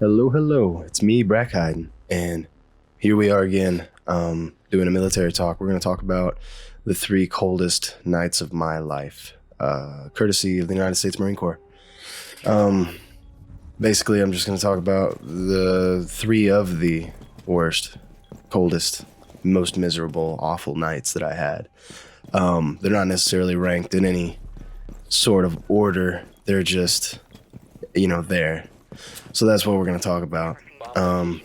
Hello. It's me, Brakk-Hieden, and here we are again, doing a military talk. We're going to talk about the three coldest nights of my life, courtesy of the United States Marine Corps. Basically, I'm just going to talk about the three of the worst, coldest, most miserable, awful nights that I had. They're not necessarily ranked in any sort of order. They're just, there. So that's what we're going to talk about. And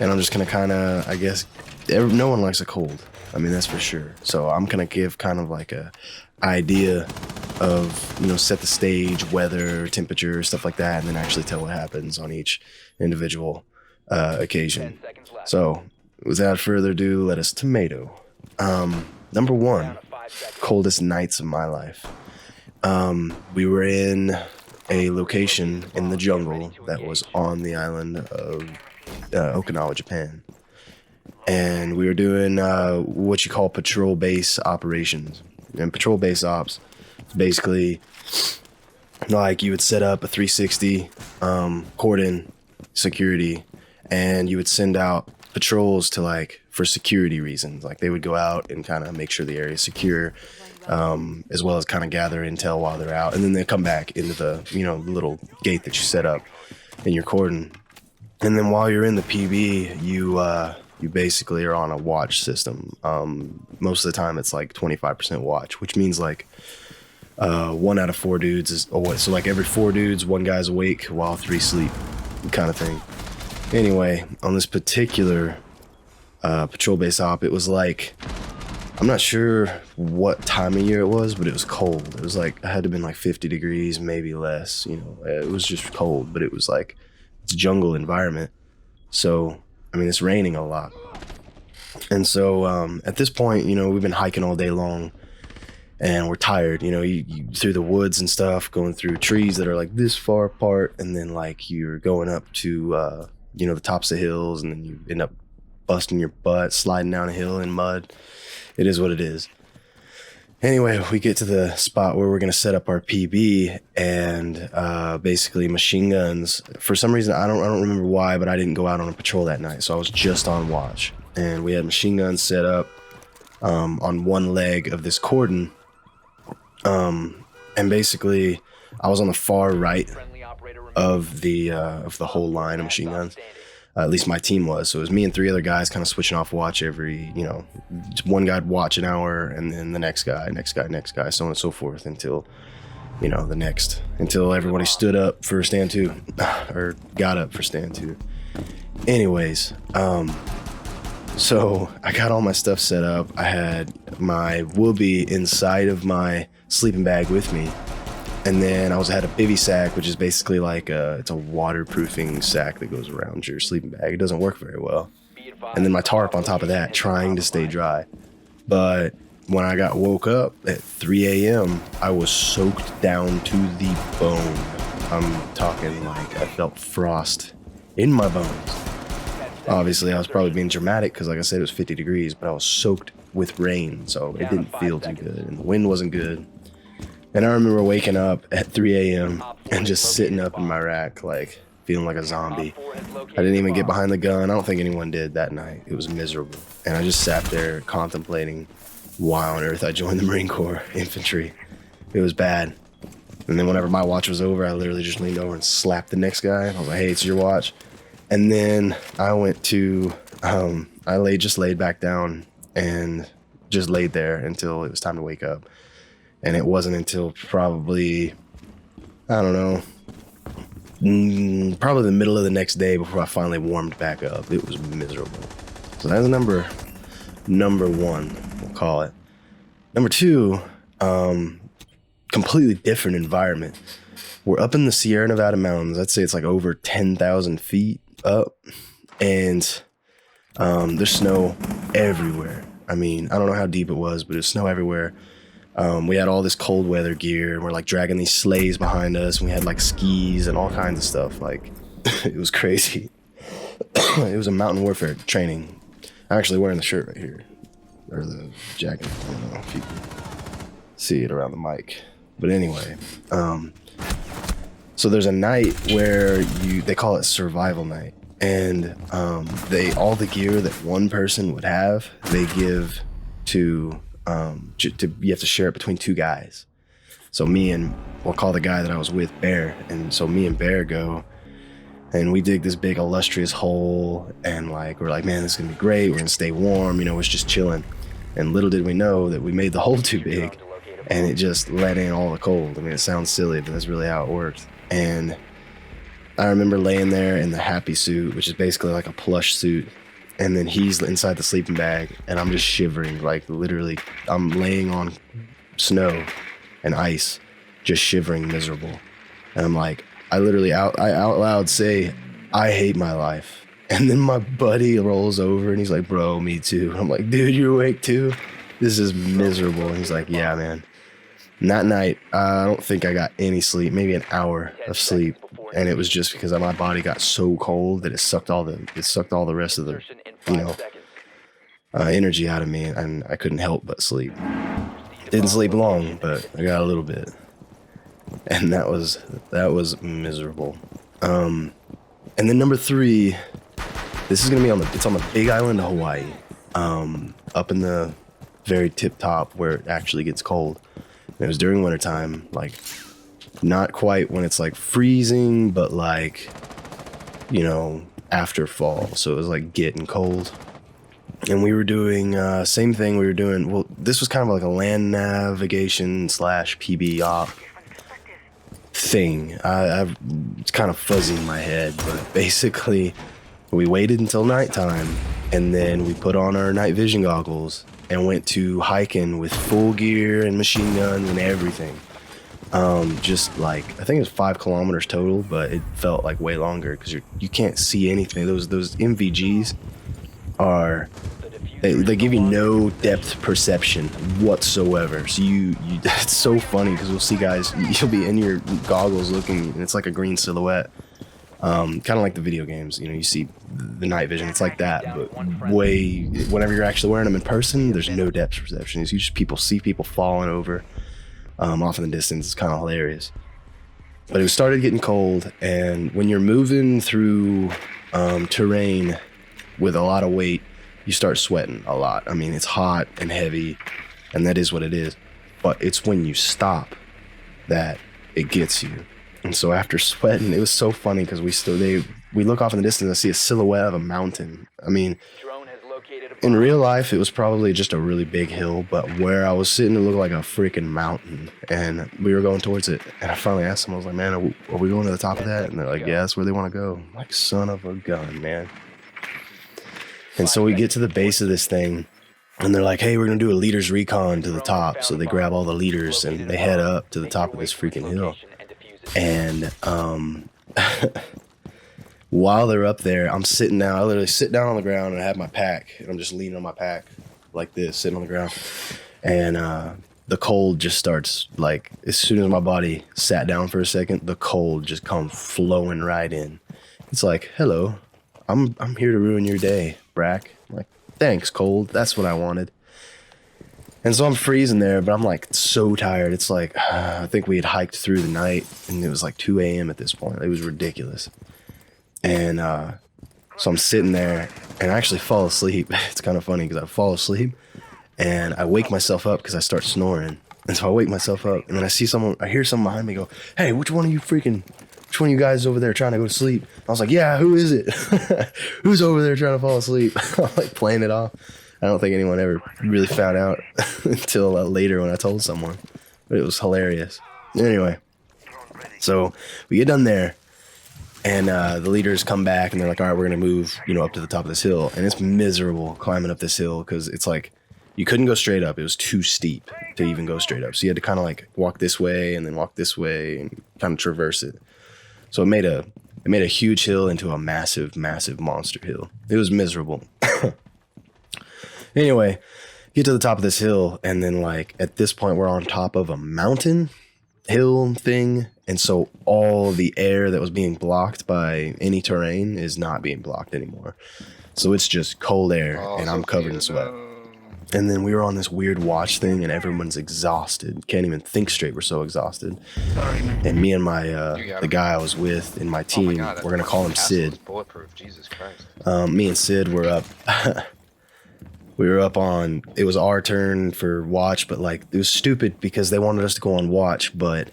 I'm just going to kind of, I guess, no one likes a cold. I mean, that's for sure. So I'm going to give kind of like a idea of, set the stage, weather, temperature, stuff like that, and then actually tell what happens on each individual occasion. So without further ado, let us tomato. Number one, coldest nights of my life. We were in a location in the jungle that was on the island of Okinawa, Japan. And we were doing what you call patrol base operations. And patrol base ops, basically, like you would set up a 360 cordon security, and you would send out patrols to for security reasons. Like they would go out and kind of make sure the area is secure, as well as kind of gather intel while they're out, and then they come back into the little gate that you set up in your cordon. And then while you're in the PB, you basically are on a watch system. Most of the time it's like 25% watch, which means 1 out of 4 dudes is awake. So every 4 dudes, 1 guy's awake while 3 sleep, kind of thing. Anyway, on this particular patrol base op, it was I'm not sure what time of year it was, but it was cold. It was it had to have been 50 degrees, maybe less. It was just cold, but it was it's a jungle environment. So, I mean, it's raining a lot. And so at this point, we've been hiking all day long and we're tired. You through the woods and stuff, going through trees that are this far apart. And then you're going up to, the tops of hills, and then you end up busting your butt, sliding down a hill in mud. It is what it is. Anyway, we get to the spot where we're going to set up our PB, and basically machine guns. For some reason, I don't remember why, but I didn't go out on a patrol that night, so I was just on watch. And we had machine guns set up on one leg of this cordon. And basically, I was on the far right of the whole line of machine guns. At least my team was. So it was me and 3 other guys kind of switching off watch every, one guy'd watch an hour, and then the next guy, so on and so forth until, until everybody stood up for stand 2 or got up for stand 2. Anyways, so I got all my stuff set up. I had my whoopee inside of my sleeping bag with me. And then I had a bivy sack, which is basically it's a waterproofing sack that goes around your sleeping bag. It doesn't work very well. And then my tarp on top of that, trying to stay dry. But when I got woke up at 3 a.m., I was soaked down to the bone. I'm talking I felt frost in my bones. Obviously, I was probably being dramatic because, like I said, it was 50 degrees, but I was soaked with rain, so it didn't feel too good. And the wind wasn't good. And I remember waking up at 3 a.m. and just sitting up in my rack, feeling like a zombie. I didn't even get behind the gun. I don't think anyone did that night. It was miserable. And I just sat there contemplating why on earth I joined the Marine Corps infantry. It was bad. And then whenever my watch was over, I literally just leaned over and slapped the next guy. I was like, hey, it's your watch. And then I went to, just laid back down and just laid there until it was time to wake up. And it wasn't until probably, I don't know, probably the middle of the next day before I finally warmed back up. It was miserable. So that's number 1, we'll call it. Number 2, completely different environment. We're up in the Sierra Nevada mountains. I'd say it's over 10,000 feet up. And there's snow everywhere. I mean, I don't know how deep it was, but there's snow everywhere. We had all this cold weather gear, and we're dragging these sleighs behind us, and we had skis and all kinds of stuff. It was crazy. It was a mountain warfare training. I'm actually wearing the shirt right here, or the jacket. I don't know if you can see it around the mic, but anyway. So there's a night where they call it survival night, and all the gear that one person would have, they give to you have to share it between 2 guys. So we'll call the guy that I was with Bear, and so me and Bear go, and we dig this big illustrious hole, and like we're like, man, this is gonna be great. We're gonna stay warm, it's just chilling. And little did we know that we made the hole too big, and it just let in all the cold. I mean, it sounds silly, but that's really how it worked. And I remember laying there in the happy suit, which is basically like a plush suit, and then he's inside the sleeping bag, and I'm just shivering, like literally, I'm laying on snow and ice, just shivering, miserable. And I'm like, I out loud say, I hate my life. And then my buddy rolls over and he's like, bro, me too. I'm like, dude, you're awake too? This is miserable. And he's like, yeah, man. And that night, I don't think I got any sleep, maybe an hour of sleep. And it was just because my body got so cold that it sucked all the rest of the, energy out of me, and I couldn't help but sleep. Didn't sleep long, but I got a little bit. And that was miserable. And then number 3, this is gonna be it's on the big island of Hawaii, up in the very tip top where it actually gets cold. And it was during wintertime, like not quite when it's like freezing, but like, after fall. So it was like getting cold. And we were doing same thing we were doing. Well, this was kind of like a land navigation / PB op thing. It's kind of fuzzy in my head, but basically we waited until nighttime, and then we put on our night vision goggles and went to hiking with full gear and machine guns and everything. Just like, I think it was 5 kilometers total, but it felt like way longer because you can't see anything. Those MVGs are, they give you no depth perception whatsoever. So it's so funny because we'll see guys, you'll be in your goggles looking, and it's like a green silhouette. Kind of like the video games, you see the night vision, it's like that, but whenever you're actually wearing them in person, there's no depth perception. You just see people falling over off in the distance. It's kind of hilarious. But it started getting cold, and when you're moving through terrain with a lot of weight, you start sweating a lot. I mean, it's hot and heavy, and that is what it is. But it's when you stop that it gets you. And so after sweating, it was so funny because we look off in the distance and see a silhouette of a mountain. I mean, in real life, it was probably just a really big hill, but where I was sitting, it looked like a freaking mountain. And we were going towards it. And I finally asked them, I was like, man, are we going to the top of that? And they're like, yeah, that's where they want to go. I'm like, son of a gun, man. And so we get to the base of this thing, and they're like, hey, we're going to do a leader's recon to the top. So they grab all the leaders, and they head up to the top of this freaking hill. And while they're up there, I'm sitting down. I literally sit down on the ground, and I have my pack, and I'm just leaning on my pack like this, sitting on the ground. And the cold just starts, like, as soon as my body sat down for a second, the cold just comes flowing right in. It's like, hello, I'm here to ruin your day, Brakk. I'm like, thanks, cold. That's what I wanted. And so I'm freezing there, but I'm like so tired. It's like, I think we had hiked through the night, and it was like 2 a.m. at this point. It was ridiculous. And so I'm sitting there, and I actually fall asleep. It's kind of funny because I fall asleep, and I wake myself up because I start snoring. And so I wake myself up, and then I hear someone behind me go, hey, which one of you guys over there trying to go to sleep? I was like, yeah, who is it? Who's over there trying to fall asleep? I'm like playing it off. I don't think anyone ever really found out until later when I told someone, but it was hilarious. Anyway, so we get done there, and the leaders come back, and they're like, all right, we're going to move, up to the top of this hill. And it's miserable climbing up this hill because it's like you couldn't go straight up. It was too steep to even go straight up. So you had to kind of like walk this way and then walk this way and kind of traverse it. So it made a huge hill into a massive, massive monster hill. It was miserable. Anyway, get to the top of this hill, and then like at this point we're on top of a mountain hill thing, and so all the air that was being blocked by any terrain is not being blocked anymore. So it's just cold air, and I'm covered in sweat. And then we were on this weird watch thing, and everyone's exhausted. Can't even think straight. We're so exhausted. And me and my the guy I was with in my team, we're gonna call him Sid. Bulletproof, Jesus Christ. Me and Sid were up. We were up on. It was our turn for watch, but like it was stupid because they wanted us to go on watch, but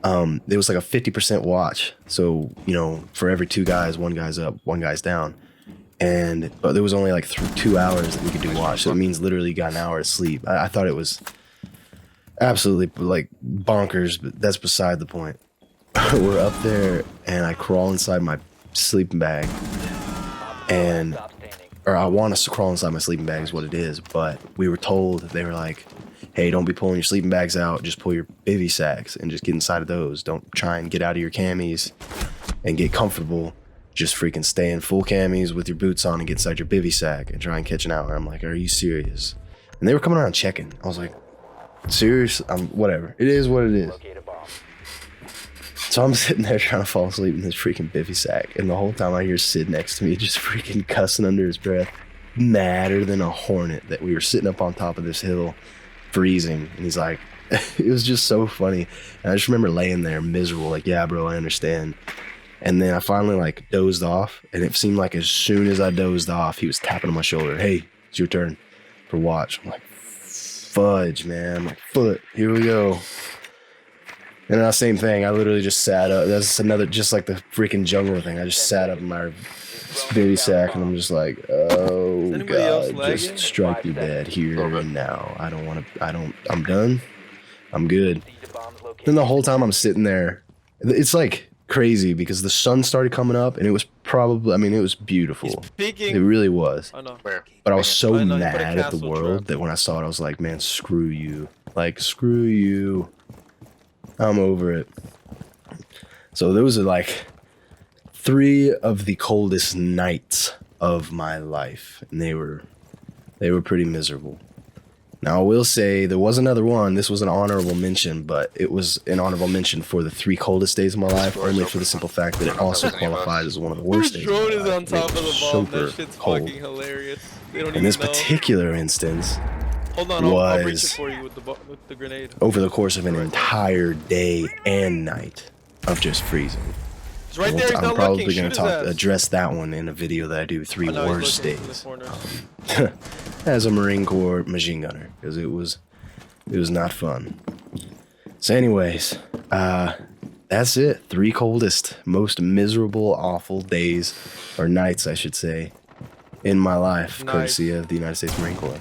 it was like a 50% watch. So you know, for every 2 guys, 1 guy's up, 1 guy's down. But there was only like 2 hours that we could do watch, so it means literally you got an hour of sleep. I thought it was absolutely like bonkers, but that's beside the point. We're up there, and I crawl inside my sleeping bag, or I want to crawl inside my sleeping bag is what it is. But we were told, they were like, "Hey, don't be pulling your sleeping bags out. Just pull your bivy sacks and just get inside of those. Don't try and get out of your camis and get comfortable." Just freaking stay in full camis with your boots on and get inside your bivy sack and try and catch an hour. I'm like, are you serious? And they were coming around checking. I was like, serious? Whatever. It is what it is. So I'm sitting there trying to fall asleep in this freaking bivy sack. And the whole time I hear Sid next to me just freaking cussing under his breath, madder than a hornet, that we were sitting up on top of this hill freezing. And he's like, it was just so funny. And I just remember laying there miserable, like, yeah, bro, I understand. And then I finally like dozed off, and it seemed like as soon as I dozed off, he was tapping on my shoulder. Hey, it's your turn for watch. I'm like, fudge, man. I'm like, foot, here we go. And then the same thing, I literally just sat up. That's another, just like the freaking jungle thing. I just sat up in my baby sack, and I'm just like, oh God, just strike me dead here and now. I'm done. I'm good. Then the whole time I'm sitting there, it's like crazy because the sun started coming up, and it was probably, I mean, it was beautiful. It really was. I know. But I was so mad at the world that when I saw it, I was like, man, screw you. Like, screw you. I'm over it. So those are like 3 of the coldest nights of my life, and they were pretty miserable. Now, I will say there was another one. This was an honorable mention, but it was an honorable mention for the 3 coldest days of my life, only for the simple fact that it also qualified as one of the worst days. Drone is on top of the bomb. That shit's fucking hilarious. They don't in this particular instance, hold on, I'll reach it for you with the grenade. Over the course of an entire day and night of just freezing. It's right there. He's I'm not probably looking. going to address that one in a video that I do 3 worst days. As a Marine Corps machine gunner, because it was not fun. So anyways, that's it. 3 coldest, most miserable, awful days, or nights, I should say, in my life, courtesy of the United States Marine Corps.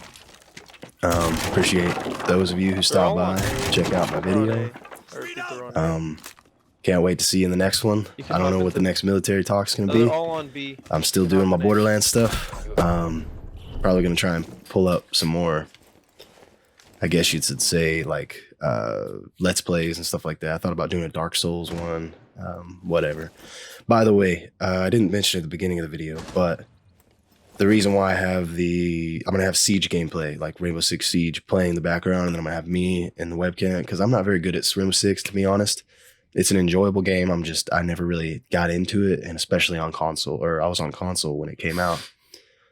Appreciate those of you who stopped by, check out my video. Can't wait to see you in the next one. I don't know what the next military talk's gonna be. All on B. I'm still doing my Borderlands stuff. Probably gonna try and pull up some more, I guess you should say, like Let's Plays and stuff like that. I thought about doing a Dark Souls one, whatever. By the way, I didn't mention it at the beginning of the video, but the reason why I'm gonna have Siege gameplay, like Rainbow Six Siege, playing in the background, and then I'm gonna have me in the webcam, because I'm not very good at Rainbow Six, to be honest. It's an enjoyable game. I never really got into it, and especially on console, or I was on console when it came out.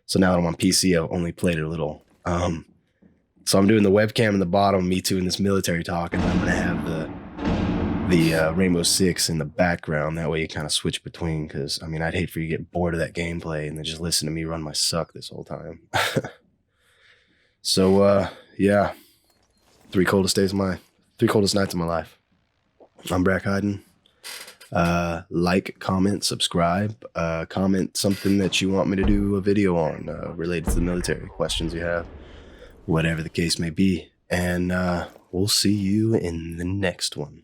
So now that I'm on PC, I've only played it a little. So I'm doing the webcam in the bottom, me doing this military talk, and I'm gonna have the Rainbow Six in the background. That way you kind of switch between, because I mean, I'd hate for you to get bored of that gameplay and then just listen to me run my suck this whole time. So yeah, 3 coldest nights of my life. I'm Brakk-Hieden. Like, comment, subscribe, comment something that you want me to do a video on, related to the military, questions you have, whatever the case may be. And we'll see you in the next one.